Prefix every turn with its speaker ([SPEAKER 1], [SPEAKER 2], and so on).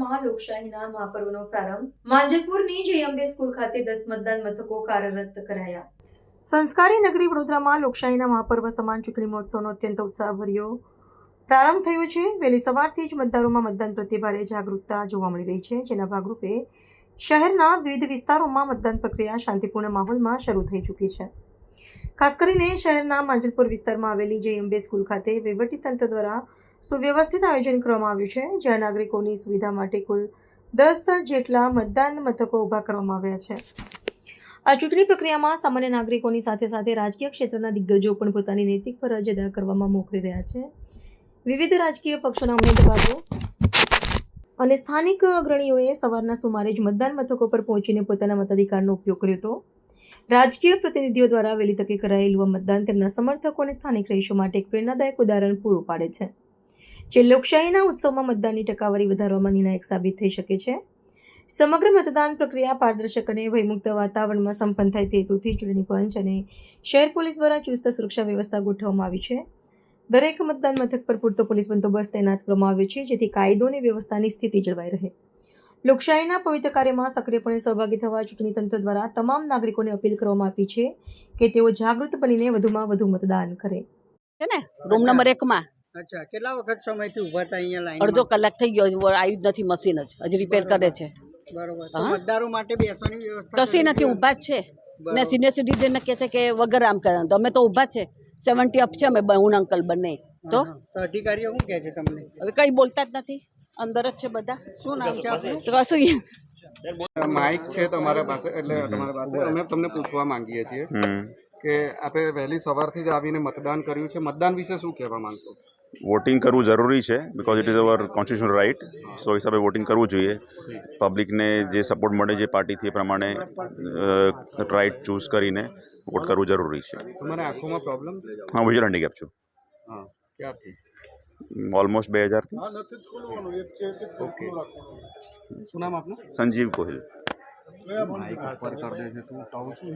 [SPEAKER 1] વડોદરામાં લોકશાહીના મહાપર્વનો પ્રારંભ માંજલપુરની જય અંબે સ્કૂલ ખાતે 10 મતદાન મથકો કાર્યરત કરાયા. સંસ્કારી નગરી વડોદરામાં લોકશાહીના મહાપર્વ સમાન ચૂંટણી મહોત્સવનો અત્યંત ઉત્સાહભર્યો પ્રારંભ થયો છે. વહેલી સવારથી જ મતદારોમાં મતદાન પ્રત્યે ભારે જાગૃતતા જોવા મળી રહી છે, જેના ભાગરૂપે શહેરના વિવિધ વિસ્તારોમાં મતદાન પ્રક્રિયા શાંતિપૂર્ણ માહોલમાં શરૂ થઈ ચૂકી છે. ખાસ કરીને શહેરના માંજલપુર વિસ્તારમાં આવેલી જય અંબે સ્કૂલ ખાતે વહીવટીતંત્ર દ્વારા સુવ્યવસ્થિત આયોજન કરવામાં આવ્યું છે, જ્યાં નાગરિકોની સુવિધા માટે કુલ 10 જેટલા મતદાન મથકો ઊભા કરવામાં આવ્યા છે. આ ચૂંટણી પ્રક્રિયામાં સામાન્ય નાગરિકોની સાથે સાથે રાજકીય ક્ષેત્રના દિગ્ગજો પણ પોતાની નૈતિક ફરજ અદા કરવામાં મોખરી રહ્યા છે. વિવિધ રાજકીય પક્ષોના ઉમેદવારો અને સ્થાનિક અગ્રણીઓએ સવારના સુમારે જ મતદાન મથકો પર પહોંચીને પોતાના મતાધિકારનો ઉપયોગ કર્યો હતો. રાજકીય પ્રતિનિધિઓ દ્વારા વહેલી તકે કરાયેલું આ મતદાન તેમના સમર્થકો અને સ્થાનિક રહીશો માટે એક પ્રેરણાદાયક ઉદાહરણ પૂરું પાડે છે, જે લોકશાહીના ઉત્સવમાં મતદાનની ટકાવારી વધારવામાં નિર્ણાયક સાબિત થઈ શકે છે. સમગ્ર મતદાન પ્રક્રિયા પારદર્શક અને ભયમુક્ત વાતાવરણમાં સંપન્ન થાય તે હેતુથી ચૂંટણી પંચ અને શહેર પોલીસ દ્વારા ચુસ્ત સુરક્ષા વ્યવસ્થા ગોઠવવામાં આવી છે. દરેક મતદાન મથક પર પૂરતો પોલીસ બંદોબસ્ત તૈનાત કરવામાં આવ્યો છે, જેથી કાયદો અને વ્યવસ્થાની સ્થિતિ જળવાઈ રહે. લોકશાહીના પવિત્ર કાર્યમાં સક્રિયપણે સહભાગી થવા ચૂંટણી તંત્ર દ્વારા તમામ નાગરિકોને અપીલ કરવામાં આવી છે કે તેઓ જાગૃત બનીને વધુમાં વધુ મતદાન કરે.
[SPEAKER 2] છે ને રૂમ નંબર 1 માં.
[SPEAKER 3] અચ્છા, કેટલા વખત સમયથી ઊભા હતા અહીંયા લાઈન?
[SPEAKER 2] અડધો કલાક થઈ ગયો, આવ્યું જ નથી, મશીન જ હજી રિપેર કરે છે.
[SPEAKER 3] બરોબર. તો મતદારો માટે બેસવાની વ્યવસ્થા
[SPEAKER 2] કશી નથી, ઊભા જ છે ને સિનિયર સિટીઝન કહે છે કે વગર આમ કરે, તો અમે તો ઊભા જ છે. 70 અપ છે અમે હું અંકલ બંને. તો
[SPEAKER 3] અધિકારીઓ શું કહે છે તમને?
[SPEAKER 2] હવે કઈ બોલતા જ નથી, અંદર જ છે બધા.
[SPEAKER 3] શું નામ છે આપનું?
[SPEAKER 2] તો કશું
[SPEAKER 4] માઇક છે તમારા પાસે, એટલે તમારા પાસે અમે તમને પૂછવા માંગીએ છીએ કે આપણે વહેલી સવારથી જ આવીને મતદાન કર્યું છે. મતદાન વિશે શું કહેવા માંગશો?
[SPEAKER 5] વોટિંગ કરવું જરૂરી છે, because it is our constitutional right. So હિસાબે વોટિંગ કરવું જોઈએ. પબ્લિકને જે સપોર્ટ મળે જે પાર્ટીથી એ પ્રમાણે રાઇટ ચૂઝ કરીને વોટ કરવું જરૂરી છે.
[SPEAKER 4] તમારા આંખોમાં પ્રોબ્લેમ?
[SPEAKER 5] હા, વિઝ્યુઅલ હેન્ડીકેપ છું.
[SPEAKER 4] હા, ક્યારથી?
[SPEAKER 5] Almost 2000
[SPEAKER 4] okay. શું નામ આપનું?
[SPEAKER 5] સંજીવ ગોહિલ.
[SPEAKER 4] માઇક ઉપર કરી દે છે તું કહું છું.